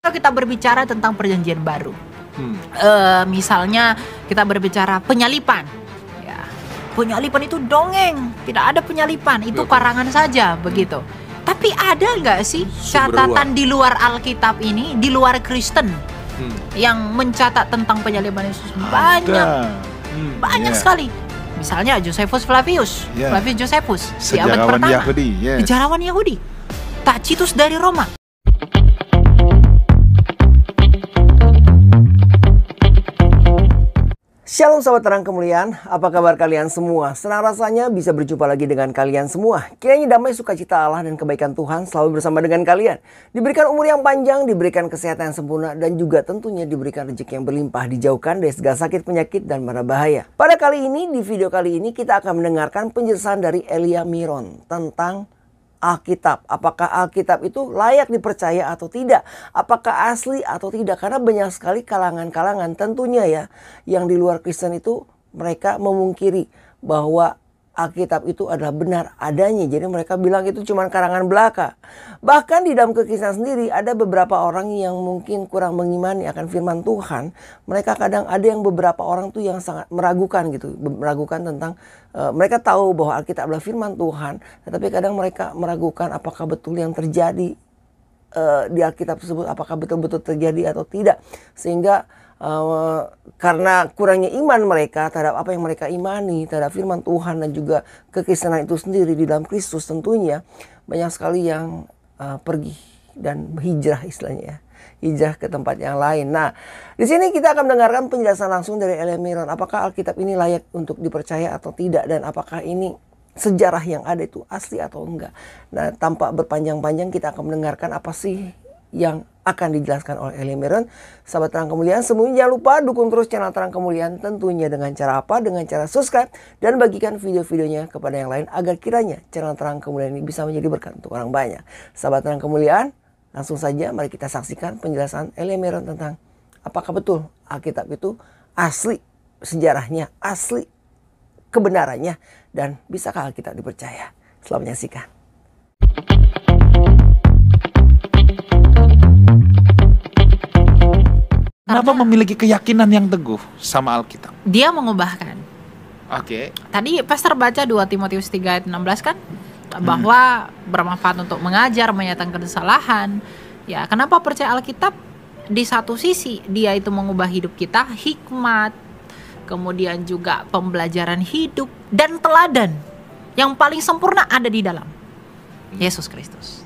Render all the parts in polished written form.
Kalau kita berbicara tentang perjanjian baru, misalnya kita berbicara penyalipan, ya, penyalipan itu dongeng, tidak ada penyalipan, itu karangan saja begitu. Tapi ada nggak sih catatan di luar Alkitab ini, di luar Kristen, yang mencatat tentang penyalipan Yesus? Banyak sekali. Misalnya Josephus Flavius, Flavius Josephus di abad pertama, sejarawan Yahudi, Tacitus dari Roma. Shalom sahabat terang kemuliaan, apa kabar kalian semua? Senang rasanya bisa berjumpa lagi dengan kalian semua. Kiranya damai sukacita Allah dan kebaikan Tuhan selalu bersama dengan kalian. Diberikan umur yang panjang, diberikan kesehatan yang sempurna, dan juga tentunya diberikan rezeki yang berlimpah, dijauhkan dari segala sakit, penyakit, dan mara bahaya. Pada kali ini, di video kali ini kita akan mendengarkan penjelasan dari Elia Miron tentang Alkitab. Apakah Alkitab itu layak dipercaya atau tidak? Apakah asli atau tidak? Karena banyak sekali kalangan-kalangan tentunya ya, yang di luar Kristen itu mereka memungkiri bahwa Alkitab itu adalah benar adanya. Jadi mereka bilang itu cuma karangan belaka. Bahkan di dalam kekristenan sendiri ada beberapa orang yang mungkin kurang mengimani akan firman Tuhan. Mereka kadang ada yang beberapa orang tuh yang sangat meragukan gitu. Meragukan tentang, mereka tahu bahwa Alkitab adalah firman Tuhan. Tetapi kadang mereka meragukan apakah betul yang terjadi di Alkitab tersebut, apakah betul-betul terjadi atau tidak. Sehingga karena kurangnya iman mereka terhadap apa yang mereka imani, terhadap firman Tuhan dan juga kekristenan itu sendiri di dalam Kristus, tentunya banyak sekali yang pergi dan hijrah istilahnya, hijrah ke tempat yang lain. Nah, di sini kita akan mendengarkan penjelasan langsung dari Elia Miron. Apakah Alkitab ini layak untuk dipercaya atau tidak, dan apakah ini sejarah yang ada itu asli atau enggak. Nah, tanpa berpanjang-panjang kita akan mendengarkan apa sih yang akan dijelaskan oleh Elia Miron. Sahabat terang kemuliaan, semuanya jangan lupa dukung terus channel terang kemuliaan, tentunya dengan cara apa? Dengan cara subscribe dan bagikan video-videonya kepada yang lain agar kiranya channel terang kemuliaan ini bisa menjadi berkat untuk orang banyak. Sahabat terang kemuliaan, langsung saja mari kita saksikan penjelasan Elia Miron tentang apakah betul Alkitab itu asli sejarahnya, asli kebenarannya, dan bisakah Alkitab dipercaya? Selamat menyaksikan. Kenapa memiliki keyakinan yang teguh sama Alkitab? Dia mengubahkan. Oke. Tadi Pastor baca 2 Timotius 3 ayat 16 kan, bahwa bermanfaat untuk mengajar, menyatakan kesalahan. Ya, kenapa percaya Alkitab? Di satu sisi dia itu mengubah hidup kita, hikmat, kemudian juga pembelajaran hidup dan teladan yang paling sempurna ada di dalam Yesus Kristus.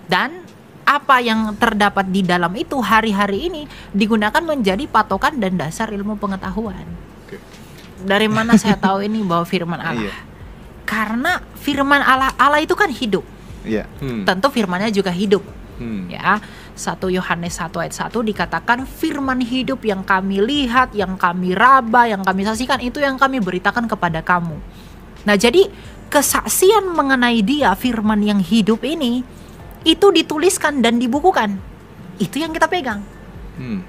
Dan apa yang terdapat di dalam itu hari-hari ini digunakan menjadi patokan dan dasar ilmu pengetahuan. Dari mana saya tahu ini bahwa firman Allah? Karena firman Allah itu kan hidup. Tentu firmannya juga hidup. Ya, 1 Yohanes 1 ayat 1 dikatakan firman hidup yang kami lihat, yang kami raba, yang kami saksikan, itu yang kami beritakan kepada kamu. Nah, jadi kesaksian mengenai dia, firman yang hidup ini, itu dituliskan dan dibukukan. Itu yang kita pegang.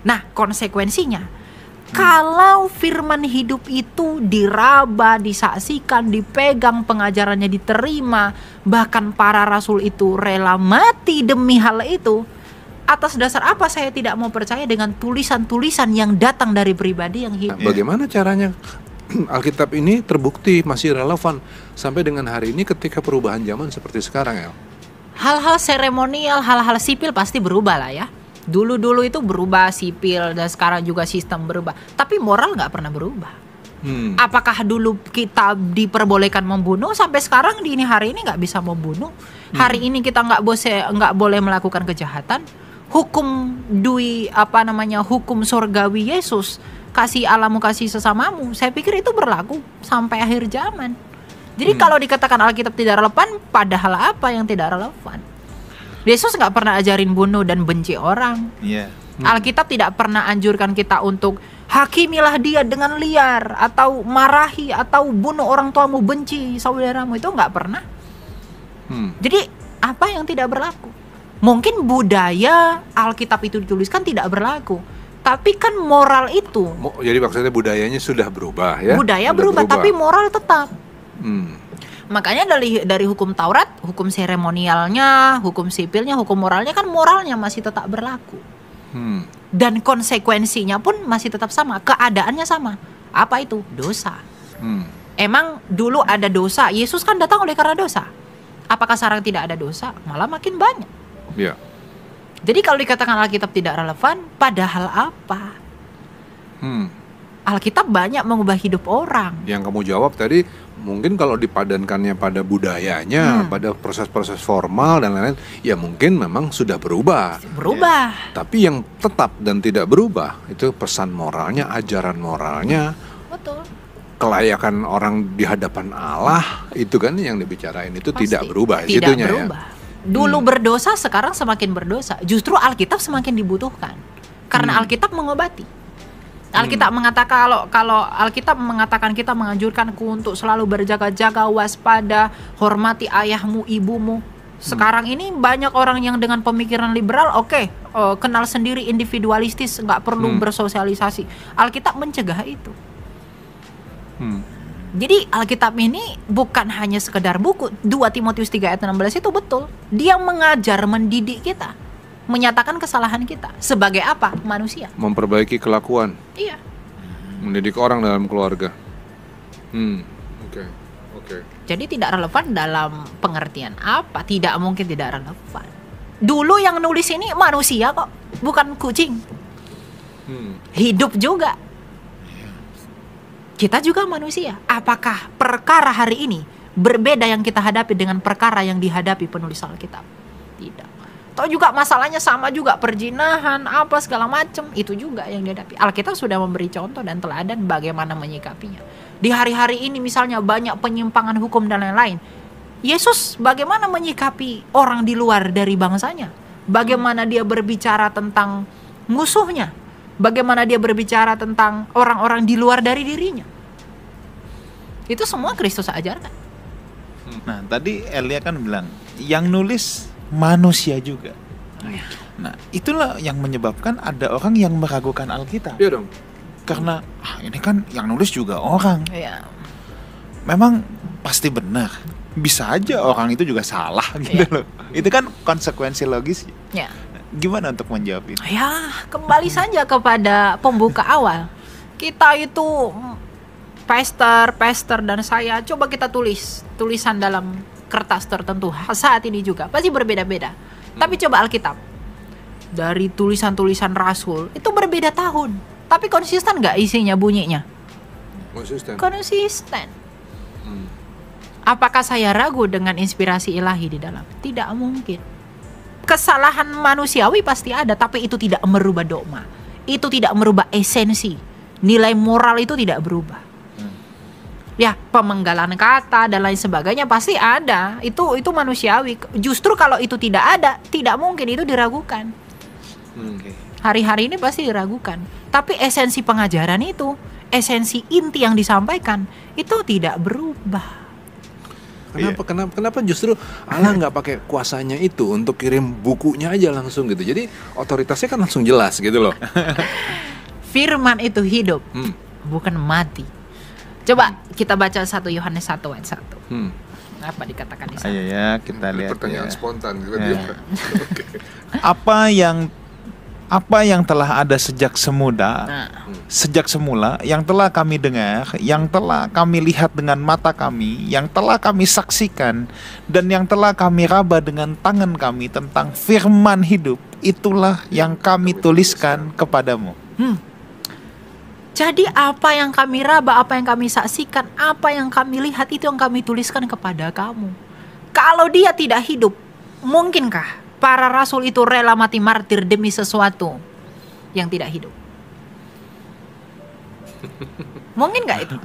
Nah, konsekuensinya, kalau firman hidup itu diraba, disaksikan, dipegang, pengajarannya diterima, bahkan para rasul itu rela mati demi hal itu, atas dasar apa saya tidak mau percaya dengan tulisan-tulisan yang datang dari pribadi yang hidup? Bagaimana caranya Alkitab ini terbukti masih relevan sampai dengan hari ini ketika perubahan zaman seperti sekarang, El? Hal-hal seremonial, hal-hal sipil pasti berubah lah ya. Dulu-dulu itu berubah sipil, dan sekarang juga sistem berubah. Tapi moral nggak pernah berubah. Apakah dulu kita diperbolehkan membunuh, sampai sekarang di ini hari ini nggak bisa membunuh? Hari ini kita nggak boleh melakukan kejahatan. Hukum hukum surgawi Yesus, kasih Allahmu kasih sesamamu, saya pikir itu berlaku sampai akhir zaman. Jadi kalau dikatakan Alkitab tidak relevan, padahal apa yang tidak relevan? Yesus nggak pernah ajarin bunuh dan benci orang. Alkitab tidak pernah anjurkan kita untuk hakimilah dia dengan liar, atau marahi, atau bunuh orang tuamu, benci saudaramu. Itu nggak pernah. Jadi apa yang tidak berlaku? Mungkin budaya Alkitab itu dituliskan tidak berlaku, tapi kan moral itu. Jadi maksudnya budayanya sudah berubah ya? Budaya berubah, tapi moral tetap. Makanya dari hukum Taurat, hukum seremonialnya, hukum sipilnya, hukum moralnya kan moralnya masih tetap berlaku. Dan konsekuensinya pun masih tetap sama, keadaannya sama. Apa itu? Dosa. Emang dulu ada dosa, Yesus kan datang oleh karena dosa. Apakah sekarang tidak ada dosa? Malah makin banyak. Iya. Jadi kalau dikatakan Alkitab tidak relevan, padahal apa? Alkitab banyak mengubah hidup orang. Yang kamu jawab tadi, mungkin kalau dipadankannya pada budayanya, pada proses-proses formal dan lain-lain, ya mungkin memang sudah berubah. Berubah. Tapi yang tetap dan tidak berubah, itu pesan moralnya, ajaran moralnya. Betul. Kelayakan orang di hadapan Allah, itu kan yang dibicarain itu Pasti. tidak berubah. Tidak Itunya berubah. Ya. Dulu berdosa, sekarang semakin berdosa. Justru Alkitab semakin dibutuhkan. Karena Alkitab mengobati. Alkitab mengatakan kalau Alkitab mengatakan kita menganjurkanku untuk selalu berjaga-jaga, waspada, hormati ayahmu, ibumu. Sekarang ini banyak orang yang dengan pemikiran liberal, kenal sendiri, individualistis, nggak perlu bersosialisasi. Alkitab mencegah itu. Jadi Alkitab ini bukan hanya sekedar buku. 2 Timotius 3 ayat 16 itu betul. Dia mengajar, mendidik kita, menyatakan kesalahan kita. Sebagai apa? Manusia. Memperbaiki kelakuan. Iya. Mendidik orang dalam keluarga. Oke. Jadi tidak relevan dalam pengertian apa? Tidak mungkin tidak relevan. Dulu yang nulis ini manusia kok, bukan kucing. Hidup juga. Kita juga manusia. Apakah perkara hari ini berbeda yang kita hadapi dengan perkara yang dihadapi penulis Alkitab? Tidak. Atau juga masalahnya sama juga, perzinahan, apa segala macam, itu juga yang dihadapi. Alkitab sudah memberi contoh dan teladan bagaimana menyikapinya. Di hari-hari ini misalnya banyak penyimpangan hukum dan lain-lain. Yesus bagaimana menyikapi orang di luar dari bangsanya? Bagaimana dia berbicara tentang musuhnya? Bagaimana dia berbicara tentang orang-orang di luar dari dirinya? Itu semua Kristus ajarkan. Nah, tadi Elia kan bilang, yang nulis manusia juga. Nah, itulah yang menyebabkan ada orang yang meragukan Alkitab. Iya dong. Karena ini kan yang nulis juga orang. Iya. Memang pasti benar. Bisa aja orang itu juga salah gitu loh. Itu kan konsekuensi logis. Ya. Gimana untuk menjawab ini? Ya, kembali saja kepada pembuka awal. Kita itu pastor dan saya coba kita tulisan dalam kertas tertentu saat ini juga pasti berbeda-beda. Tapi coba Alkitab, dari tulisan-tulisan Rasul itu berbeda tahun, tapi konsisten nggak isinya, bunyinya? Konsisten. Apakah saya ragu dengan inspirasi ilahi di dalam? Tidak mungkin. Kesalahan manusiawi pasti ada, tapi itu tidak merubah dogma. Itu tidak merubah esensi. Nilai moral itu tidak berubah. Ya, pemenggalan kata dan lain sebagainya pasti ada. Itu manusiawi. Justru kalau itu tidak ada, tidak mungkin itu diragukan. Hari-hari ini pasti diragukan. Tapi esensi pengajaran itu, esensi inti yang disampaikan itu tidak berubah. Kenapa justru Allah nggak pakai kuasanya itu untuk kirim bukunya aja langsung gitu? Jadi otoritasnya kan langsung jelas gitu loh. Firman itu hidup, bukan mati. Coba kita baca 1 Yohanes 1 ayat 1. Apa dikatakan di sana? Ayo ya, kita lihat. Pertanyaan spontan gitu. Apa yang telah ada sejak semula, yang telah kami dengar, yang telah kami lihat dengan mata kami, yang telah kami saksikan, dan yang telah kami raba dengan tangan kami tentang firman hidup, itulah yang kami tuliskan kepadamu. Jadi apa yang kami raba, apa yang kami saksikan, apa yang kami lihat, itu yang kami tuliskan kepada kamu. Kalau dia tidak hidup, mungkinkah para rasul itu rela mati martir demi sesuatu yang tidak hidup? Mungkin gak itu?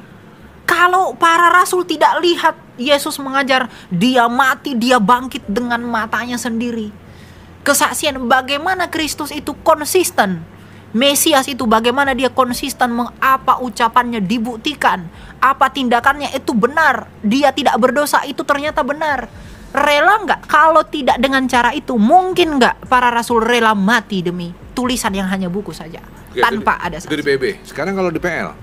Kalau para rasul tidak lihat Yesus mengajar, dia mati, dia bangkit dengan matanya sendiri. Kesaksian bagaimana Kristus itu konsisten. Mesias itu bagaimana dia konsisten, apa ucapannya dibuktikan, apa tindakannya itu benar, dia tidak berdosa, itu ternyata benar. Rela nggak? Kalau tidak dengan cara itu, mungkin nggak para rasul rela mati demi tulisan yang hanya buku saja, tanpa ada saksi? Itu di PB. Sekarang kalau di PL?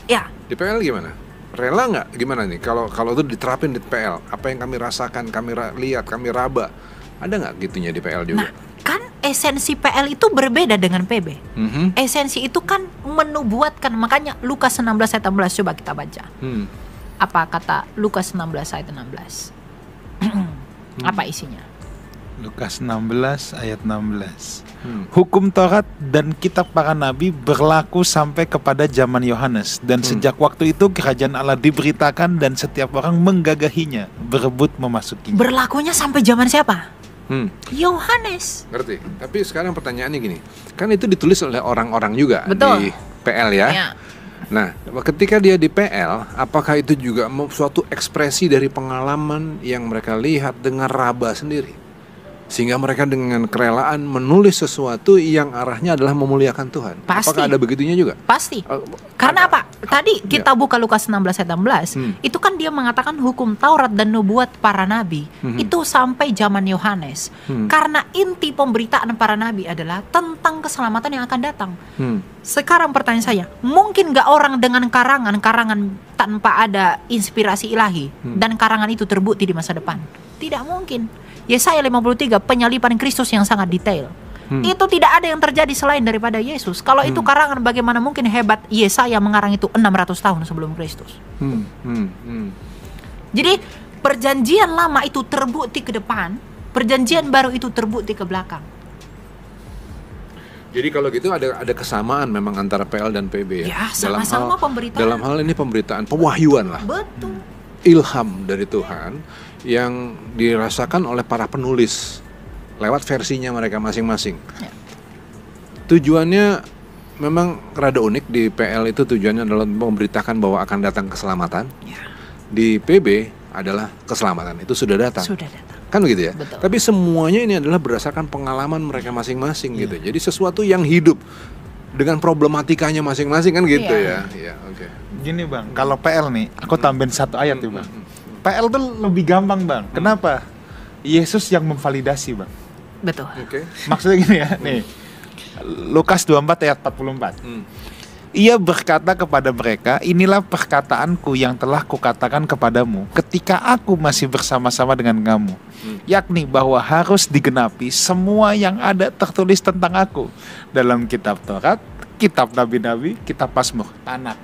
Ya. Di PL gimana? rela nggak? Gimana nih? Kalau itu diterapin di PL, apa yang kami rasakan, kami lihat, kami raba, ada nggak gitunya di PL juga? Nah, kan esensi PL itu berbeda dengan PB. Esensi itu kan menubuatkan, makanya Lukas 16 ayat 16 coba kita baca. Apa kata Lukas 16 ayat 16? Apa isinya? Lukas 16 ayat 16. Hukum Taurat dan kitab para nabi berlaku sampai kepada zaman Yohanes, dan sejak waktu itu kerajaan Allah diberitakan dan setiap orang menggagahinya, berebut memasukinya. Berlakunya sampai zaman siapa? Yohanes. Ngerti. Tapi sekarang pertanyaannya gini, kan itu ditulis oleh orang-orang juga. Betul. Di PL ya. Nah, ketika dia di PL, apakah itu juga suatu ekspresi dari pengalaman yang mereka lihat, dengar, raba sendiri? Sehingga mereka dengan kerelaan menulis sesuatu yang arahnya adalah memuliakan Tuhan. Pasti. Apakah ada begitunya juga? Pasti. Karena apa? Tadi kita buka Lukas 16 ayat 16, itu kan dia mengatakan hukum Taurat dan nubuat para nabi itu sampai zaman Yohanes. Karena inti pemberitaan para nabi adalah tentang keselamatan yang akan datang. Sekarang pertanyaan saya, mungkin gak orang dengan karangan tanpa ada inspirasi ilahi dan karangan itu terbukti di masa depan? Tidak mungkin. Yesaya 53, penyaliban Kristus yang sangat detail. Itu tidak ada yang terjadi selain daripada Yesus. Kalau itu karangan, bagaimana mungkin hebat Yesaya mengarang itu 600 tahun sebelum Kristus. Jadi perjanjian lama itu terbukti ke depan, perjanjian baru itu terbukti ke belakang. Jadi kalau gitu ada kesamaan memang antara PL dan PB ya. Ya, sama-sama pemberitaan. Dalam hal ini pemberitaan, pewahyuan lah. Betul. Ilham dari Tuhan yang dirasakan oleh para penulis lewat versinya mereka masing-masing. Tujuannya memang rada unik. Di PL itu tujuannya adalah memberitakan bahwa akan datang keselamatan. Di PB adalah keselamatan itu sudah datang. Kan begitu ya? Betul. Tapi semuanya ini adalah berdasarkan pengalaman mereka masing-masing gitu. Jadi sesuatu yang hidup dengan problematikanya masing-masing kan gitu ya. Iya, oke. Gini Bang, kalau PL nih, aku tambahin satu ayat tuh Bang. PL tuh lebih gampang Bang. Kenapa? Yesus yang memvalidasi Bang. Betul. Maksudnya gini ya, nih. Lukas 24 ayat 44. Ia berkata kepada mereka, inilah perkataanku yang telah kukatakan kepadamu ketika aku masih bersama-sama dengan kamu, yakni bahwa harus digenapi semua yang ada tertulis tentang aku dalam kitab Taurat, kitab nabi-nabi, kitab Mazmur, Tanak.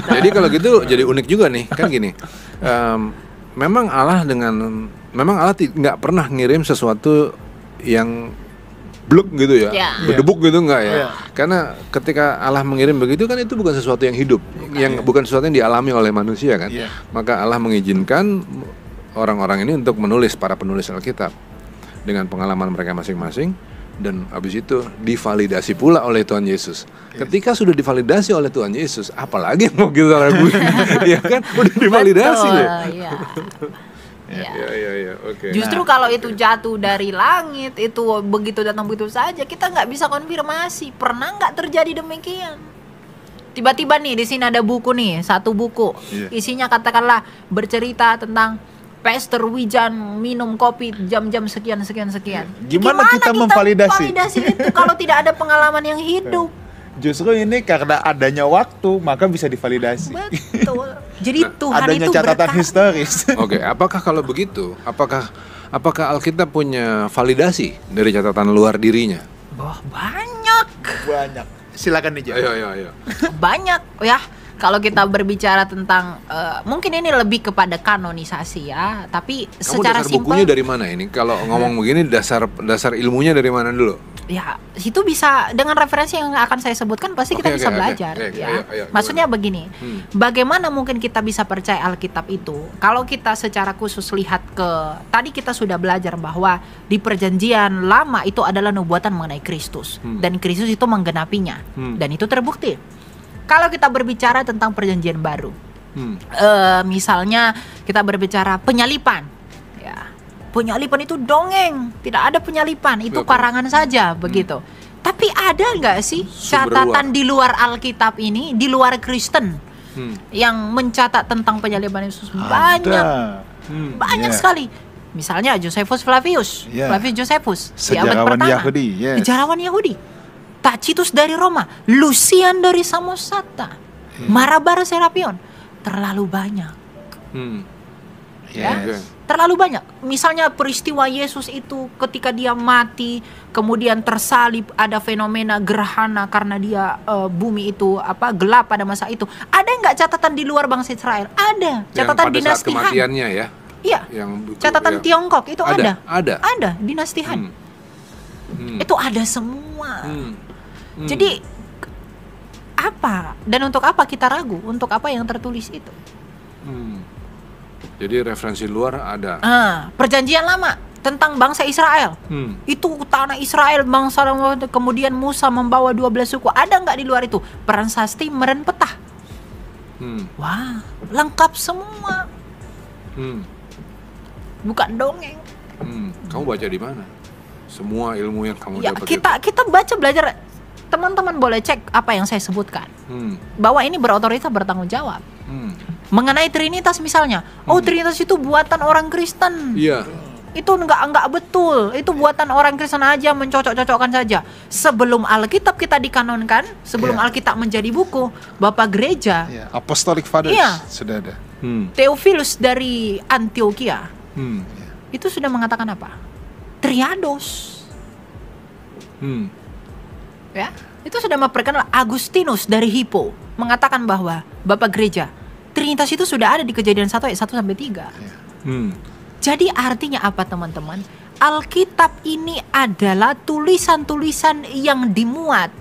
Jadi kalau gitu jadi unik juga nih, kan gini. Memang Allah nggak pernah ngirim sesuatu yang bluk gitu ya, berdebuk gitu enggak ya. Karena ketika Allah mengirim begitu kan itu bukan sesuatu yang hidup, bukan sesuatu yang dialami oleh manusia kan. Maka Allah mengizinkan orang-orang ini untuk menulis, para penulis Alkitab dengan pengalaman mereka masing-masing, dan habis itu divalidasi pula oleh Tuhan Yesus. Ketika sudah divalidasi oleh Tuhan Yesus, apalagi yang mau kita raguin? Ya kan, udah divalidasi loh. Okay. Justru kalau itu jatuh dari langit, itu begitu datang begitu saja, kita nggak bisa konfirmasi. Pernah nggak terjadi demikian? Tiba-tiba nih di sini ada buku nih, satu buku, isinya katakanlah bercerita tentang Pastor Wijan minum kopi jam-jam sekian. Gimana kita memvalidasi itu kalau tidak ada pengalaman yang hidup? Justru ini karena adanya waktu, maka bisa divalidasi. Betul. Jadi Tuhan adanya itu catatan historis. Oke, apakah kalau begitu, apakah Alkitab punya validasi dari catatan luar dirinya? Banyak. Silakan nih, Ayo. Banyak ya. Kalau kita berbicara tentang mungkin ini lebih kepada kanonisasi ya, tapi kamu secara dasar simpel. bukunya dari mana ini? Kalau ngomong begini dasar ilmunya dari mana dulu? Ya, itu bisa dengan referensi yang akan saya sebutkan pasti kita bisa belajar. Ayo, maksudnya begini, bagaimana mungkin kita bisa percaya Alkitab itu? Kalau kita secara khusus lihat ke tadi kita sudah belajar bahwa di perjanjian lama itu adalah nubuatan mengenai Kristus dan Kristus itu menggenapinya dan itu terbukti. Kalau kita berbicara tentang perjanjian baru, misalnya kita berbicara penyalipan. Penyalipan itu dongeng, tidak ada penyalipan, itu karangan saja begitu. Tapi ada nggak sih catatan di luar Alkitab ini, di luar Kristen yang mencatat tentang penyalipan Yesus? Banyak sekali. Misalnya Josephus Flavius, Flavius Josephus, sejarawan Yahudi, sejarawan Yahudi. Tacitus dari Roma, Lucian dari Samosata, Marabara Serapion. Terlalu banyak. Ya, terlalu banyak. Misalnya peristiwa Yesus itu ketika dia mati, kemudian tersalib, ada fenomena gerhana karena dia bumi itu gelap pada masa itu. Ada nggak catatan di luar bangsa Israel? Ada. Catatan dinasti Han. Kematiannya ya. Iya. Catatan Tiongkok itu ada. Ada. Dinasti Han. Itu ada semua. Jadi apa? Dan untuk apa kita ragu? Untuk apa yang tertulis itu? Jadi referensi luar ada. Perjanjian lama tentang bangsa Israel. Itu tanah Israel, bangsa, kemudian Musa membawa 12 suku. Ada nggak di luar itu? Peran Sasti, Meren Petah. Wah, lengkap semua. Bukan dongeng. Kamu baca di mana? Semua ilmu yang kamu dapat. Kita baca, belajar. Teman-teman boleh cek apa yang saya sebutkan. Bahwa ini berotoritas, bertanggung jawab. Mengenai Trinitas misalnya, Trinitas itu buatan orang Kristen. Iya. Itu enggak betul. Itu buatan orang Kristen aja, mencocok-cocokkan saja. Sebelum Alkitab kita dikanonkan, sebelum Alkitab menjadi buku, Bapak Gereja, Apostolic Fathers sudah ada. Theophilus dari Antioquia, itu sudah mengatakan apa? Triados. Ya, itu sudah memperkenalkan. Agustinus dari Hippo mengatakan bahwa Bapak Gereja, Trinitas itu sudah ada di Kejadian 1 ayat 1 sampai 3. Jadi artinya apa, teman-teman? Alkitab ini adalah tulisan-tulisan yang dimuat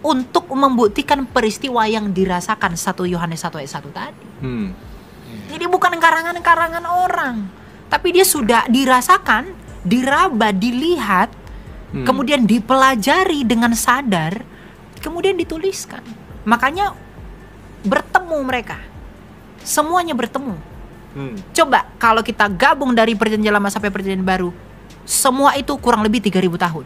untuk membuktikan peristiwa yang dirasakan 1 Yohanes 1 ayat 1 tadi. Jadi bukan karangan-karangan orang, tapi dia sudah dirasakan, diraba, dilihat, kemudian dipelajari dengan sadar, kemudian dituliskan. Makanya bertemu mereka, semuanya bertemu. Coba kalau kita gabung dari perjanjian lama sampai perjanjian baru, semua itu kurang lebih 3.000 tahun.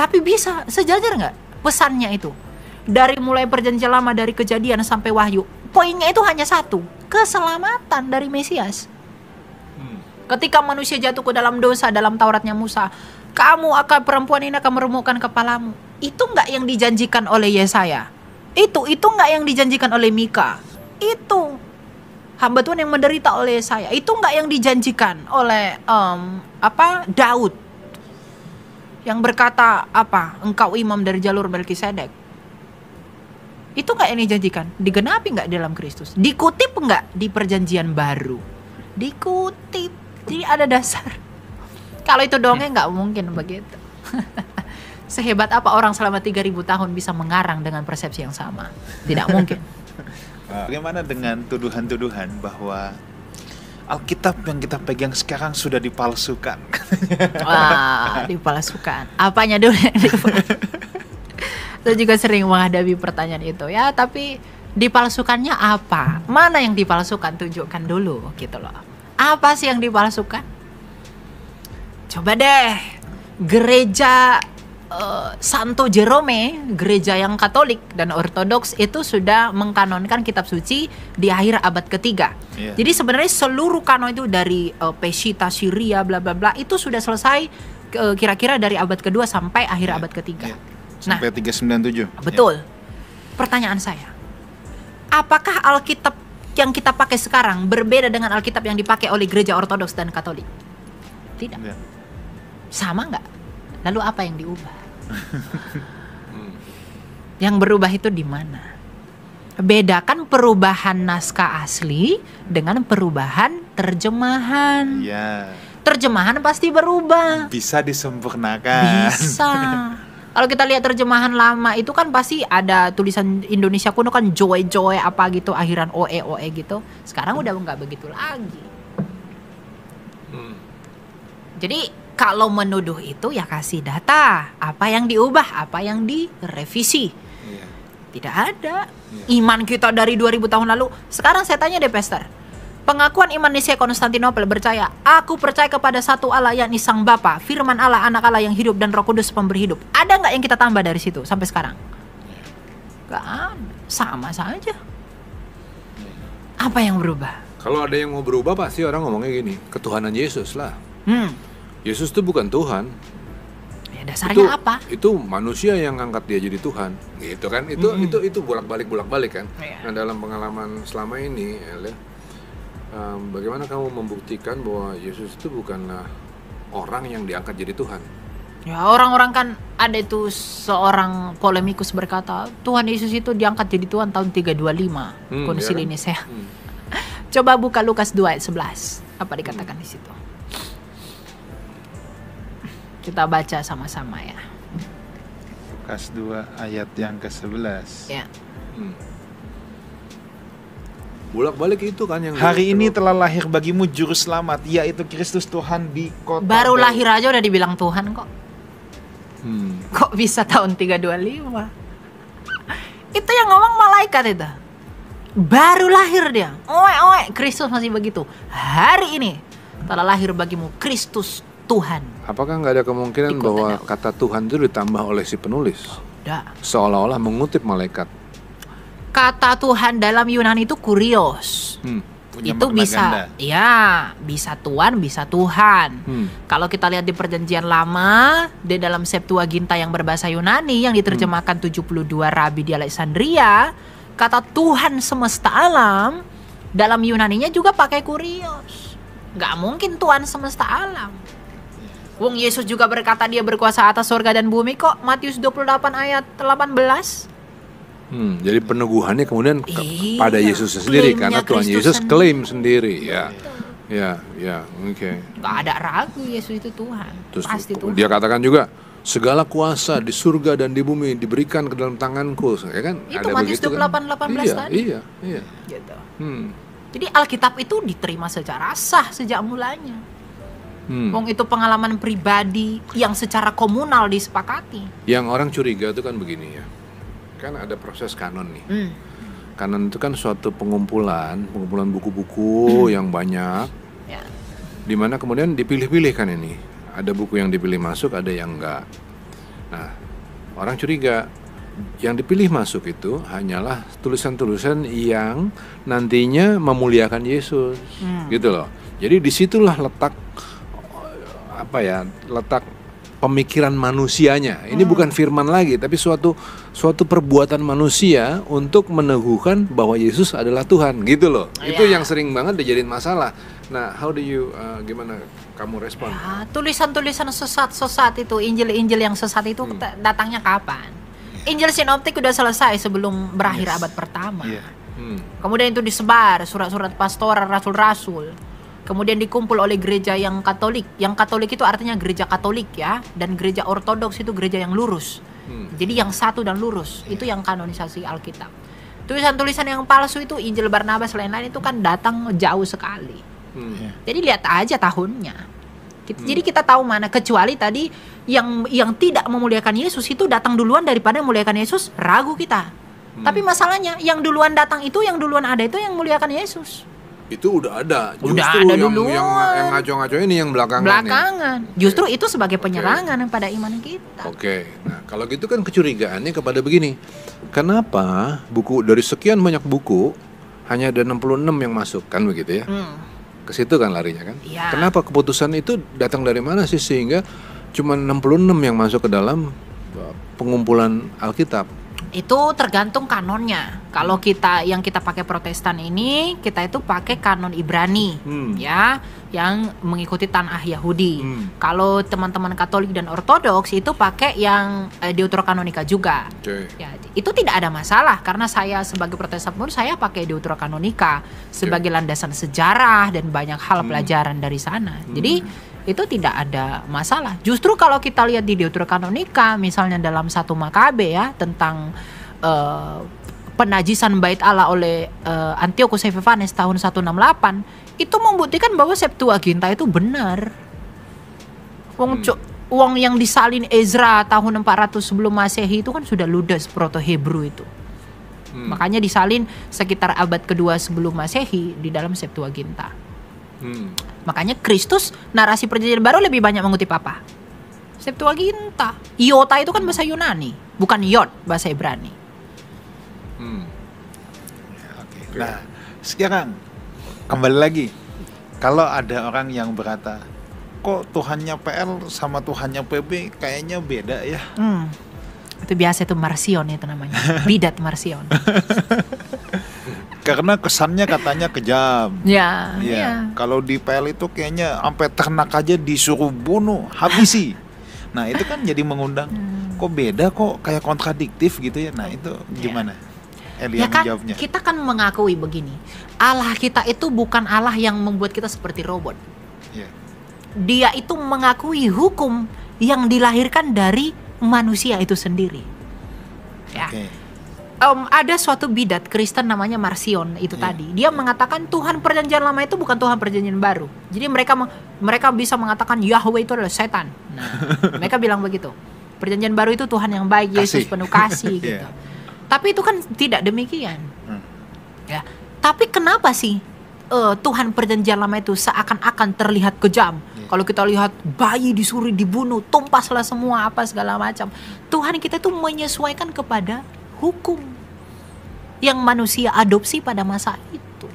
Tapi bisa sejajar nggak pesannya itu? Dari mulai perjanjian lama, dari Kejadian sampai Wahyu, poinnya itu hanya satu: keselamatan dari Mesias. Ketika manusia jatuh ke dalam dosa, dalam Tauratnya Musa, perempuan ini akan meremukkan kepalamu. Itu nggak yang dijanjikan oleh Yesaya? Itu nggak yang dijanjikan oleh Mika? Itu hamba Tuhan yang menderita oleh Yesaya. Itu nggak yang dijanjikan oleh Daud yang berkata engkau imam dari jalur Melkisedek? Itu nggak yang dijanjikan? Digenapi nggak dalam Kristus? Dikutip nggak di perjanjian baru? Dikutip. Jadi ada dasar. Kalau itu dongeng nggak mungkin begitu. Sehebat apa orang selama 3.000 tahun bisa mengarang dengan persepsi yang sama? Tidak mungkin. Bagaimana dengan tuduhan-tuduhan bahwa Alkitab yang kita pegang sekarang sudah dipalsukan? Wah, dipalsukan. Apanya dulu yang dipalsukan? Saya juga sering menghadapi pertanyaan itu ya, tapi dipalsukannya apa? Mana yang dipalsukan? Tunjukkan dulu gitu loh. Apa sih yang dipalsukan? Coba deh, gereja Santo Jerome, gereja yang Katolik dan Ortodoks itu sudah mengkanonkan kitab suci di akhir abad ketiga. Jadi sebenarnya seluruh kanon itu dari Peshitta, Syria, bla bla bla itu sudah selesai kira-kira dari abad kedua sampai akhir abad ketiga. Sampai 397. Betul. Pertanyaan saya, apakah Alkitab yang kita pakai sekarang berbeda dengan Alkitab yang dipakai oleh gereja Ortodoks dan Katolik? Tidak. Sama nggak? Lalu apa yang diubah? Yang berubah itu di mana? Bedakan perubahan naskah asli dengan perubahan terjemahan. Terjemahan pasti berubah. Bisa disempurnakan. Bisa. Kalau kita lihat terjemahan lama itu kan pasti ada tulisan Indonesia kuno kan joy apa gitu, akhiran oe gitu. Sekarang udah nggak begitu lagi. Jadi kalau menuduh itu ya kasih data, apa yang diubah, apa yang direvisi. Tidak ada. Iman kita dari 2000 tahun lalu. Sekarang saya tanya deh, Pastor. Pengakuan iman Nicea Konstantinopel percaya, aku percaya kepada satu Allah yakni Sang Bapa, Firman Allah, Anak Allah yang hidup dan Roh Kudus pemberi hidup. Ada nggak yang kita tambah dari situ sampai sekarang? Nggak ada, sama saja. Apa yang berubah? Kalau ada yang mau berubah pasti orang ngomongnya gini, ketuhanan Yesus lah. Yesus itu bukan Tuhan. Ya, dasarnya apa? Itu manusia yang angkat dia jadi Tuhan, gitu kan? Itu bolak-balik kan? Iya. Nah, dalam pengalaman selama ini, bagaimana kamu membuktikan bahwa Yesus itu bukanlah orang yang diangkat jadi Tuhan? Ya, orang-orang kan ada itu seorang polemikus berkata Tuhan Yesus itu diangkat jadi Tuhan tahun 325 Konsili Nisea. Coba buka Lukas 2 ayat 11. Apa dikatakan di situ? Kita baca sama-sama ya. Lukas 2 ayat yang ke-11. Ya. Bolak-balik itu kan yang Hari ini telah lahir bagimu juru selamat, yaitu Kristus Tuhan di kota Baru Daud. lahir aja udah dibilang Tuhan kok. Kok bisa tahun 325? Itu yang ngomong malaikat itu. Baru lahir dia. Oe, Kristus masih begitu. Hari ini telah lahir bagimu Kristus Tuhan. Apakah nggak ada kemungkinan bahwa kata Tuhan itu ditambah oleh si penulis? Dah. Seolah-olah mengutip malaikat. Kata Tuhan dalam Yunani itu kurios. Punya Itu makna bisa, ganda. ya, bisa Tuhan, bisa Tuhan. Kalau kita lihat di Perjanjian Lama, di dalam Septuaginta yang berbahasa Yunani yang diterjemahkan 72 rabi di Alexandria, kata Tuhan semesta alam dalam Yunaninya juga pakai kurios. Nggak mungkin Tuhan semesta alam. Wong Yesus juga berkata dia berkuasa atas surga dan bumi kok. Matius 28 ayat 18. Jadi peneguhannya kemudian Iya, pada Yesus sendiri klaimnya karena Tuhan Kristus Yesus sendiri. klaim sendiri ya, oke. Nggak ada ragu Yesus itu Tuhan. Terus Pasti Tuhan. dia katakan juga segala kuasa di surga dan di bumi diberikan ke dalam tanganku, ya kan? Itu Ada Matius begitu kan? 28:18 tadi. Iya. Gitu. Hmm. Jadi Alkitab itu diterima secara sah sejak mulanya. Wong itu pengalaman pribadi yang secara komunal disepakati. Yang orang curiga itu kan begini ya. Kan ada proses kanon nih. Kanon itu kan suatu pengumpulan buku-buku yang banyak. Ya. Di mana kemudian dipilih-pilih kan ini. Ada buku yang dipilih masuk, ada yang enggak. Nah, orang curiga yang dipilih masuk itu hanyalah tulisan-tulisan yang nantinya memuliakan Yesus, gitu loh. Jadi disitulah letak letak pemikiran manusianya. Ini bukan firman lagi, tapi suatu perbuatan manusia untuk meneguhkan bahwa Yesus adalah Tuhan, gitu loh. Itu yang sering banget dijadiin masalah. Nah, how do you gimana kamu respon? Ya, tulisan-tulisan sesat itu, Injil-Injil yang sesat itu datangnya kapan? Injil sinoptik udah selesai sebelum berakhir abad pertama. Kemudian itu disebar surat-surat pastoral, rasul-rasul. Kemudian dikumpul oleh gereja yang Katolik. Yang Katolik itu artinya gereja Katolik ya, dan gereja Ortodoks itu gereja yang lurus. Jadi yang satu dan lurus itu yang kanonisasi Alkitab. Tulisan-tulisan yang palsu itu Injil Barnabas lain-lain itu kan datang jauh sekali. Jadi lihat aja tahunnya. Jadi kita tahu mana, kecuali tadi yang tidak memuliakan Yesus itu datang duluan daripada memuliakan Yesus, ragu kita. Tapi masalahnya yang duluan datang itu, yang duluan ada itu yang memuliakan Yesus. Itu udah ada. Udah Justru ada yang duluan. ngaco-ngaco ini yang belakangan. Justru itu sebagai penyerangan pada iman kita. Oke. Nah, kalau gitu kan kecurigaannya kepada begini. Kenapa buku dari sekian banyak buku hanya ada 66 yang masuk, kan begitu ya? Ke situ kan larinya kan? Iya. Kenapa keputusan itu datang dari mana sih sehingga cuma 66 yang masuk ke dalam pengumpulan Alkitab? Itu tergantung kanonnya. Kalau yang kita pakai Protestan ini, kita itu pakai kanon Ibrani, ya, yang mengikuti tanah Yahudi. Kalau teman-teman Katolik dan Ortodoks itu pakai yang Deuterokanonika juga. Ya, itu tidak ada masalah karena saya sebagai Protestan pun saya pakai Deuterokanonika sebagai landasan sejarah dan banyak hal pelajaran dari sana. Jadi itu tidak ada masalah. Justru kalau kita lihat di Deuterokanonika, misalnya dalam 1 Makabe ya, tentang penajisan bait Allah oleh Antiochus Epiphanes tahun 168, itu membuktikan bahwa Septuaginta itu benar. Wong yang disalin Ezra tahun 400 sebelum Masehi itu kan sudah ludes Proto-Hebrew itu. Makanya disalin sekitar abad kedua sebelum Masehi di dalam Septuaginta. Makanya Kristus narasi perjanjian baru lebih banyak mengutip apa? Septuaginta. Iota itu kan bahasa Yunani, bukan Yod bahasa Ibrani. Nah, sekarang kembali lagi. Kalau ada orang yang berkata kok Tuhannya PL sama Tuhannya PB kayaknya beda ya. Itu biasa itu Marsion itu namanya. Bidat Marsion. Karena kesannya katanya kejam. Ya. Kalau di PL itu kayaknya sampai ternak aja disuruh bunuh, habisi. Nah itu kan jadi mengundang. Kok beda, kok kayak kontradiktif gitu ya. Nah itu gimana? Elia kan, menjawabnya. kita kan mengakui begini. Allah kita itu bukan Allah yang membuat kita seperti robot. Dia itu mengakui hukum yang dilahirkan dari manusia itu sendiri. Ya. Ada suatu bidat Kristen namanya Marsion itu tadi. Dia mengatakan Tuhan Perjanjian Lama itu bukan Tuhan Perjanjian Baru. Jadi mereka bisa mengatakan Yahweh itu adalah setan. Nah, mereka bilang begitu. Perjanjian Baru itu Tuhan yang baik, Yesus penuh kasih gitu. Tapi itu kan tidak demikian. Ya. Tapi kenapa sih Tuhan Perjanjian Lama itu seakan-akan terlihat kejam? Kalau kita lihat bayi disuruh dibunuh, tumpaslah semua apa segala macam. Tuhan kita itu menyesuaikan kepada hukum yang manusia adopsi pada masa itu.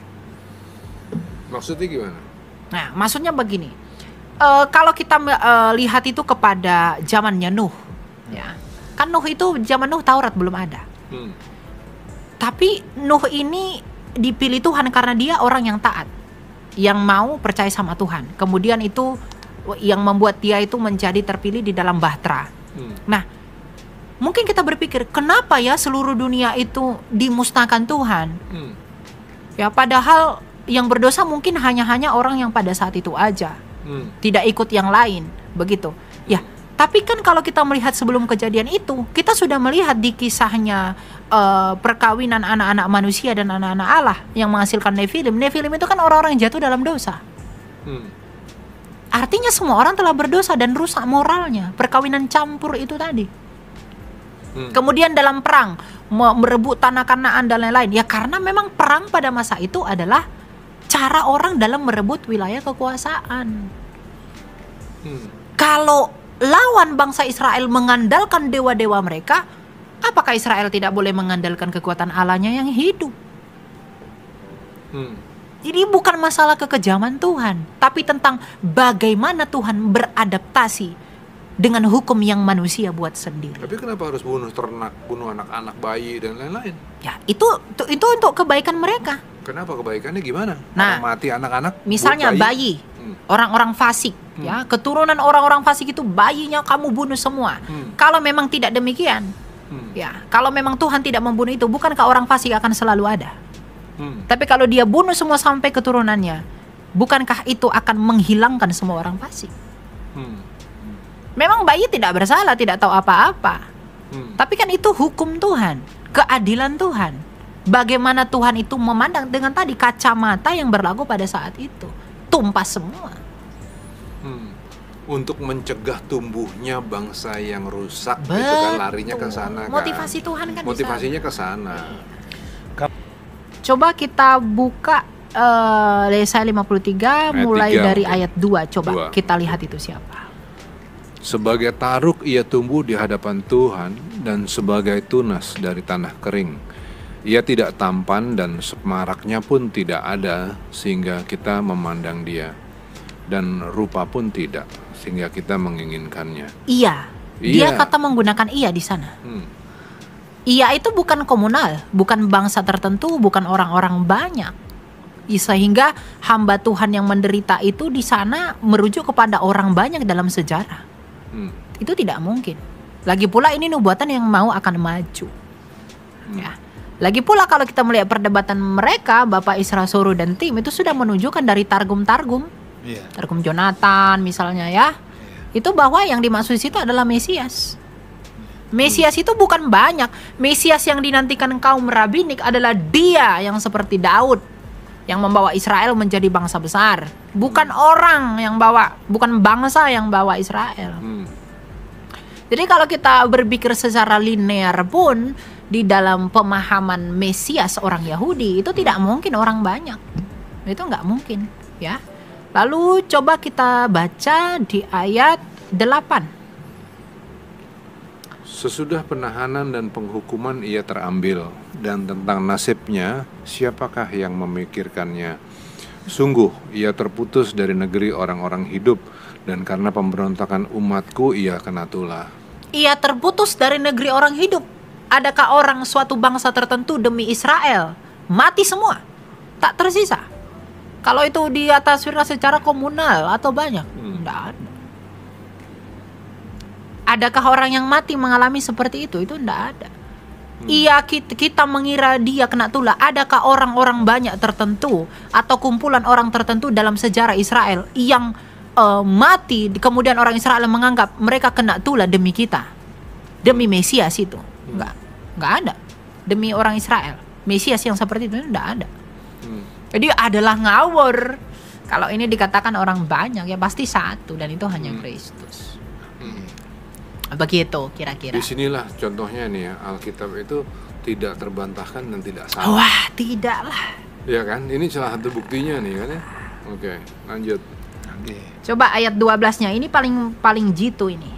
Maksudnya gimana? Nah, maksudnya begini. Kalau kita lihat itu kepada zamannya Nuh, ya, kan Nuh itu zaman Nuh Taurat belum ada. Tapi Nuh ini dipilih Tuhan karena dia orang yang taat, yang mau percaya sama Tuhan. Kemudian itu yang membuat dia itu menjadi terpilih di dalam bahtera. Nah, mungkin kita berpikir, kenapa ya seluruh dunia itu dimusnahkan Tuhan? Ya, padahal yang berdosa mungkin hanya orang yang pada saat itu aja, tidak ikut yang lain, begitu. Ya, tapi kan kalau kita melihat sebelum kejadian itu, kita sudah melihat di kisahnya perkawinan anak-anak manusia dan anak-anak Allah yang menghasilkan Nephilim. Nephilim itu kan orang-orang yang jatuh dalam dosa. Artinya semua orang telah berdosa dan rusak moralnya. Perkawinan campur itu tadi. Kemudian dalam perang merebut tanah Kanaan dan lain-lain. Ya karena memang perang pada masa itu adalah cara orang dalam merebut wilayah kekuasaan. Kalau lawan bangsa Israel mengandalkan dewa-dewa mereka, apakah Israel tidak boleh mengandalkan kekuatan Allahnya yang hidup? Jadi bukan masalah kekejaman Tuhan, tapi tentang bagaimana Tuhan beradaptasi dengan hukum yang manusia buat sendiri. Tapi kenapa harus bunuh ternak, bunuh anak-anak, bayi dan lain-lain? Ya, itu untuk kebaikan mereka. Kenapa kebaikannya gimana? Nah, mati anak-anak, misalnya bayi. Orang-orang fasik, ya, keturunan orang-orang fasik itu bayinya kamu bunuh semua. Kalau memang tidak demikian, ya, kalau memang Tuhan tidak membunuh itu, bukankah orang fasik akan selalu ada? Tapi kalau dia bunuh semua sampai keturunannya, bukankah itu akan menghilangkan semua orang fasik? Memang bayi tidak bersalah, tidak tahu apa-apa. Tapi kan itu hukum Tuhan, keadilan Tuhan. Bagaimana Tuhan itu memandang dengan tadi kacamata yang berlaku pada saat itu. Tumpas semua. Untuk mencegah tumbuhnya bangsa yang rusak, itu kan larinya ke sana kan. Motivasi Tuhan kan. Motivasinya ke sana. Coba kita buka Yesaya 53 mulai dari ayat 2. Coba kita lihat itu siapa. Sebagai taruk ia tumbuh di hadapan Tuhan dan sebagai tunas dari tanah kering. Ia tidak tampan dan semaraknya pun tidak ada sehingga kita memandang dia. Dan rupa pun tidak sehingga kita menginginkannya. Iya. Dia kata menggunakan iya di sana. Ia itu bukan komunal, bukan bangsa tertentu, bukan orang-orang banyak. Sehingga hamba Tuhan yang menderita itu di sana merujuk kepada orang banyak dalam sejarah. Itu tidak mungkin. Lagi pula ini nubuatan yang mau akan maju. Ya. Lagi pula kalau kita melihat perdebatan mereka, Bapak Isra Soru dan tim itu sudah menunjukkan dari Targum Targum Jonathan misalnya ya. Itu bahwa yang dimaksud situ adalah Mesias. Mesias itu bukan banyak. Mesias yang dinantikan kaum rabinik adalah dia yang seperti Daud, yang membawa Israel menjadi bangsa besar. Bukan orang yang bawa, bukan bangsa yang bawa Israel. Jadi kalau kita berpikir secara linear pun, di dalam pemahaman Mesias orang Yahudi, itu tidak mungkin orang banyak. Itu nggak mungkin, ya. Lalu coba kita baca di ayat 8. Sesudah penahanan dan penghukuman ia terambil, dan tentang nasibnya siapakah yang memikirkannya? Sungguh ia terputus dari negeri orang-orang hidup, Dan karena pemberontakan umatku ia kena tulah. Ia terputus dari negeri orang hidup. Adakah orang suatu bangsa tertentu demi Israel mati semua, tak tersisa? Kalau itu ditasvirkan secara komunal atau banyak, tidak ada. Adakah orang yang mati mengalami seperti itu? Itu tidak ada. Kita mengira dia kena tulah. Adakah orang-orang banyak tertentu atau kumpulan orang tertentu dalam sejarah Israel yang mati, kemudian orang Israel menganggap mereka kena tulah demi kita, demi Mesias itu? Enggak ada. Demi orang Israel, Mesias yang seperti itu enggak ada. Jadi adalah ngawur. Kalau ini dikatakan orang banyak, ya pasti satu, dan itu hanya Kristus. Begitu kira-kira. Disinilah contohnya nih ya, Alkitab itu tidak terbantahkan dan tidak salah. Wah, tidaklah. Ya kan, ini salah satu buktinya nih kan ya. Oke, lanjut. Coba ayat 12-nya, ini paling jitu ini.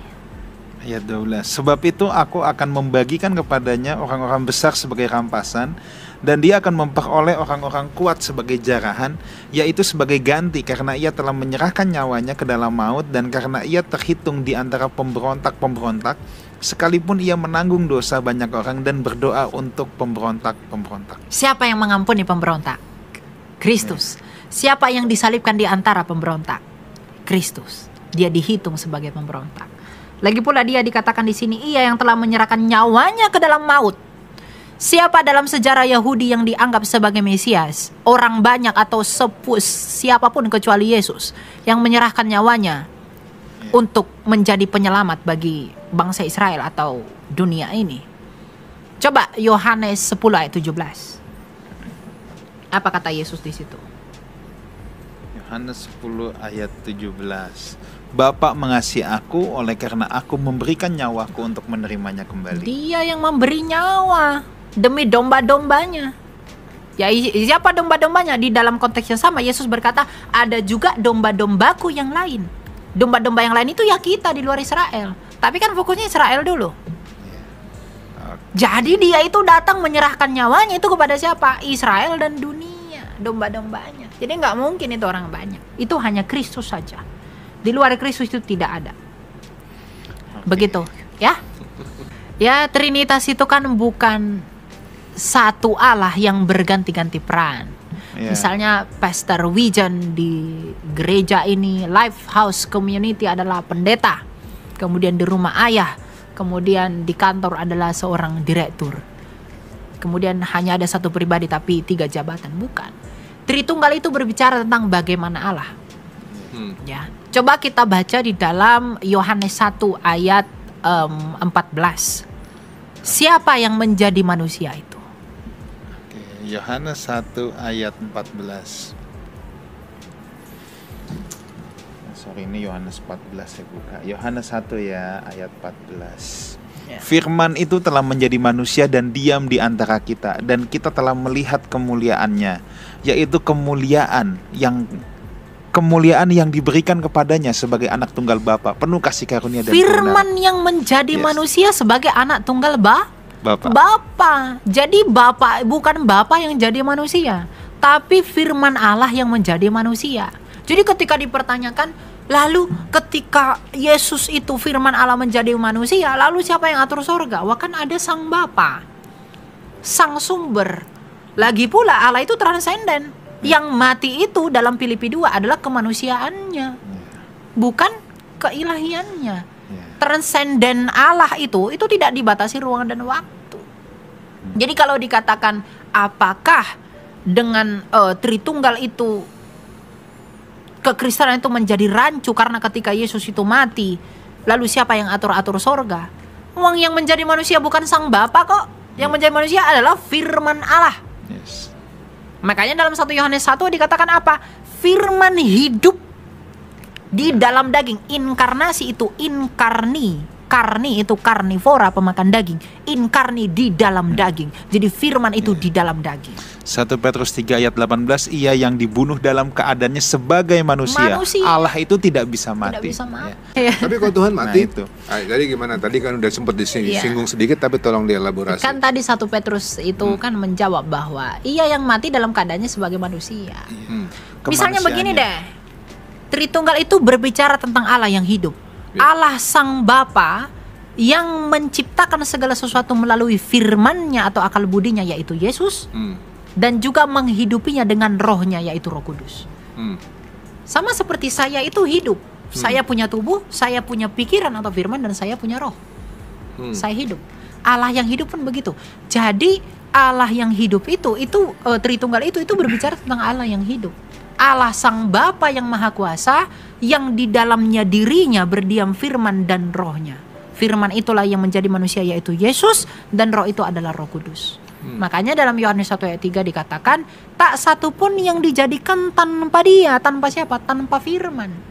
Ayat 12. Sebab itu aku akan membagikan kepadanya orang-orang besar sebagai rampasan, dan dia akan memperoleh orang-orang kuat sebagai jarahan, yaitu sebagai ganti karena ia telah menyerahkan nyawanya ke dalam maut, dan karena ia terhitung di antara pemberontak-pemberontak, sekalipun ia menanggung dosa banyak orang dan berdoa untuk pemberontak-pemberontak. Siapa yang mengampuni pemberontak? Kristus. Siapa yang disalibkan di antara pemberontak? Kristus. Dia dihitung sebagai pemberontak. Lagi pula dia dikatakan di sini, ia yang telah menyerahkan nyawanya ke dalam maut. Siapa dalam sejarah Yahudi yang dianggap sebagai Mesias? Orang banyak atau siapapun kecuali Yesus yang menyerahkan nyawanya untuk menjadi penyelamat bagi bangsa Israel atau dunia ini. Coba Yohanes 10 ayat 17. Apa kata Yesus di situ? Yohanes 10 ayat 17. Bapa mengasihi aku oleh karena aku memberikan nyawaku untuk menerimanya kembali. Dia yang memberi nyawa demi domba-dombanya. Ya, siapa domba-dombanya? Di dalam konteks yang sama Yesus berkata, ada juga domba-dombaku yang lain. Domba-domba yang lain itu ya kita di luar Israel. Tapi kan fokusnya Israel dulu. Jadi dia itu datang menyerahkan nyawanya itu kepada siapa? Israel dan dunia, domba-dombanya. Jadi nggak mungkin itu orang banyak. Itu hanya Kristus saja. Di luar Kristus itu tidak ada. Begitu, ya? Ya, Trinitas itu kan bukan satu Allah yang berganti-ganti peran. Misalnya Pastor Wijan di gereja ini, Lifehouse Community adalah pendeta. Kemudian di rumah ayah, kemudian di kantor adalah seorang direktur. Kemudian hanya ada satu pribadi tapi 3 jabatan, bukan. Tritunggal itu berbicara tentang bagaimana Allah. Ya, coba kita baca di dalam Yohanes 1 ayat 14. Siapa yang menjadi manusia itu? Yohanes 1 ayat 14. Sorry, ini Yohanes 14 saya buka. Yohanes 1 ya, ayat 14. Firman itu telah menjadi manusia dan diam di antara kita, dan kita telah melihat kemuliaannya, yaitu kemuliaan yang diberikan kepadanya sebagai anak tunggal Bapa, penuh kasih karunia dan Firman yang menjadi manusia sebagai anak tunggal Bapa. Jadi Bapa bukan Bapa yang jadi manusia, tapi firman Allah yang menjadi manusia. Jadi ketika dipertanyakan, lalu ketika Yesus itu firman Allah menjadi manusia, lalu siapa yang atur sorga? Wah, kan ada Sang Bapa, Sang Sumber. Lagi pula Allah itu transenden. Yang mati itu dalam Filipi 2 adalah kemanusiaannya, bukan keilahiannya. Transenden Allah itu tidak dibatasi ruang dan waktu. Jadi kalau dikatakan apakah dengan Tritunggal itu kekristenan itu menjadi rancu karena ketika Yesus itu mati, lalu siapa yang atur sorga? Uang yang menjadi manusia bukan Sang Bapa kok. Yang menjadi manusia adalah firman Allah. Makanya dalam 1 Yohanes 1 dikatakan apa? Firman hidup di dalam daging. Inkarnasi itu inkarni. Karni itu karnivora, pemakan daging. Inkarni di dalam daging. Jadi firman itu di dalam daging. 1 Petrus 3 ayat 18, ia yang dibunuh dalam keadaannya sebagai manusia. Allah itu tidak bisa mati. Tidak bisa mati. Tapi kalau Tuhan mati itu. Tadi gimana? Tadi kan udah sempat disinggung sedikit, tapi tolong dielaborasi. Kan tadi 1 Petrus itu kan menjawab bahwa ia yang mati dalam keadaannya sebagai manusia. Misalnya begini deh. Tritunggal itu berbicara tentang Allah yang hidup. Allah Sang Bapa yang menciptakan segala sesuatu melalui firman-Nya atau akal budinya, yaitu Yesus, dan juga menghidupinya dengan rohnya, yaitu Roh Kudus. Sama seperti saya itu hidup. Saya punya tubuh, saya punya pikiran atau firman, dan saya punya roh. Saya hidup. Allah yang hidup pun begitu. Jadi Allah yang hidup itu Tritunggal itu berbicara tentang Allah yang hidup. Allah Sang Bapa yang Maha Kuasa, yang di dalamnya dirinya berdiam firman dan rohnya. Firman itulah yang menjadi manusia, yaitu Yesus, dan roh itu adalah Roh Kudus. Makanya dalam Yohanes 1 ayat 3 dikatakan, tak satu pun yang dijadikan tanpa dia. Tanpa siapa? Tanpa firman.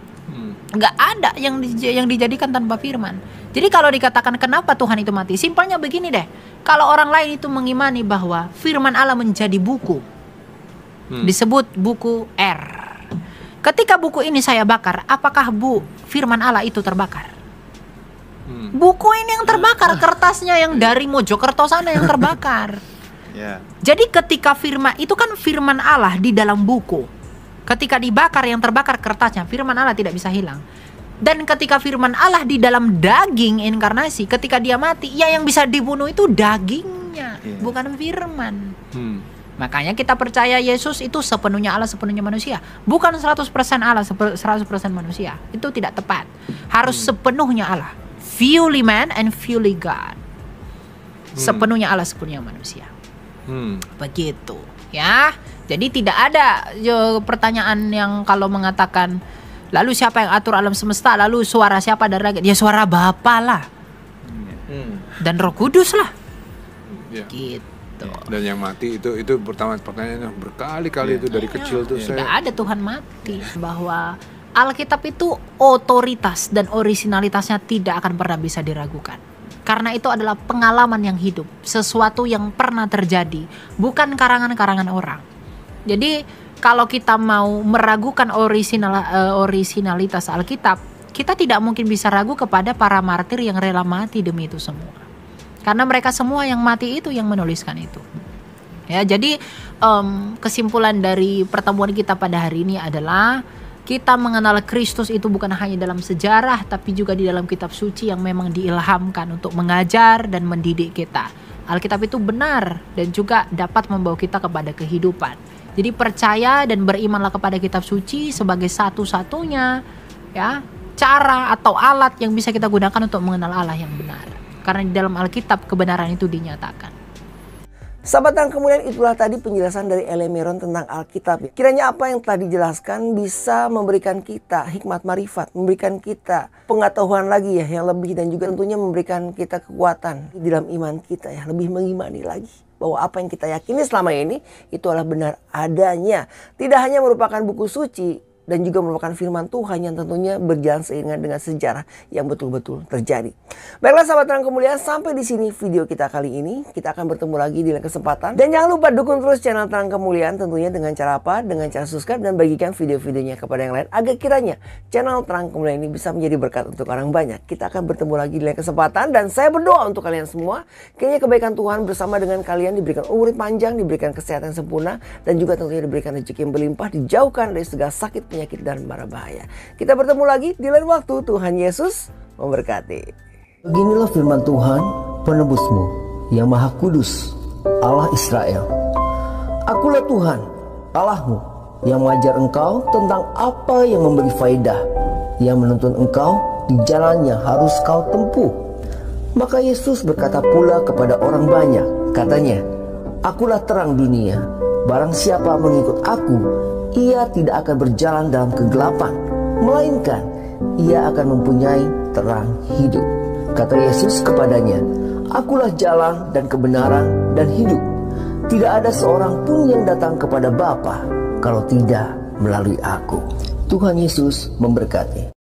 Nggak ada yang dijadikan tanpa firman. Jadi kalau dikatakan kenapa Tuhan itu mati, simpelnya begini deh. Kalau orang lain itu mengimani bahwa firman Allah menjadi buku, disebut buku R. Ketika buku ini saya bakar, apakah firman Allah itu terbakar? Buku ini yang terbakar, kertasnya yang dari Mojokerto sana yang terbakar. Jadi ketika firman itu kan firman Allah di dalam buku. Ketika dibakar, yang terbakar kertasnya, firman Allah tidak bisa hilang. Dan ketika firman Allah di dalam daging inkarnasi, ketika dia mati, ya yang bisa dibunuh itu dagingnya, bukan firman. Makanya kita percaya Yesus itu sepenuhnya Allah, sepenuhnya manusia. Bukan 100% Allah, 100% manusia. Itu tidak tepat. Harus sepenuhnya Allah. Fully man and fully God. Sepenuhnya Allah, sepenuhnya manusia. Begitu. Ya, jadi tidak ada pertanyaan yang kalau mengatakan lalu siapa yang atur alam semesta, lalu suara siapa dari langit? Ya suara Bapa lah, dan Roh Kudus lah, gitu. Dan yang mati itu pertama pertanyaannya berkali-kali itu dari kecil tuh saya. Tidak ada Tuhan mati. Bahwa Alkitab itu otoritas dan orisinalitasnya tidak akan pernah bisa diragukan. Karena itu adalah pengalaman yang hidup, sesuatu yang pernah terjadi, bukan karangan-karangan orang. Jadi kalau kita mau meragukan orisinalitas Alkitab, kita tidak mungkin bisa ragu kepada para martir yang rela mati demi itu semua. Karena mereka semua yang mati itu yang menuliskan itu. Ya, jadi kesimpulan dari pertemuan kita pada hari ini adalah kita mengenal Kristus itu bukan hanya dalam sejarah, tapi juga di dalam kitab suci yang memang diilhamkan untuk mengajar dan mendidik kita. Alkitab itu benar dan juga dapat membawa kita kepada kehidupan. Jadi percaya dan berimanlah kepada kitab suci sebagai satu-satunya ya cara atau alat yang bisa kita gunakan untuk mengenal Allah yang benar. Karena di dalam Alkitab kebenaran itu dinyatakan. Sahabat yang kemudian, itulah tadi penjelasan dari Ellen Meron tentang Alkitab. Kiranya apa yang telah dijelaskan bisa memberikan kita hikmat marifat, memberikan kita pengetahuan lagi ya yang lebih, dan juga tentunya memberikan kita kekuatan di dalam iman kita ya, lebih mengimani lagi bahwa apa yang kita yakini selama ini itu adalah benar adanya. Tidak hanya merupakan buku suci dan juga merupakan firman Tuhan yang tentunya berjalan seiringan dengan sejarah yang betul-betul terjadi. Baiklah sahabat terang kemuliaan, sampai di sini video kita kali ini. Kita akan bertemu lagi di lain kesempatan. Dan jangan lupa dukung terus channel Terang Kemuliaan tentunya dengan cara apa? Dengan cara subscribe dan bagikan video-videonya kepada yang lain, agar kiranya channel Terang Kemuliaan ini bisa menjadi berkat untuk orang banyak. Kita akan bertemu lagi di lain kesempatan, dan saya berdoa untuk kalian semua. Kiranya kebaikan Tuhan bersama dengan kalian, diberikan umur panjang, diberikan kesehatan sempurna, dan juga tentunya diberikan rezeki yang berlimpah, dijauhkan dari segala sakit, penyakit, dan mara bahaya. Kita bertemu lagi di lain waktu. Tuhan Yesus memberkati. Beginilah firman Tuhan, penebusmu yang Maha Kudus, Allah Israel. Akulah Tuhan, Allahmu, yang mengajar engkau tentang apa yang memberi faedah, yang menuntun engkau di jalan yang harus kau tempuh. Maka Yesus berkata pula kepada orang banyak, katanya, Akulah terang dunia. Barang siapa mengikut aku, ia tidak akan berjalan dalam kegelapan, melainkan ia akan mempunyai terang hidup. Kata Yesus kepadanya, Akulah jalan dan kebenaran dan hidup. Tidak ada seorang pun yang datang kepada Bapa kalau tidak melalui aku. Tuhan Yesus memberkati.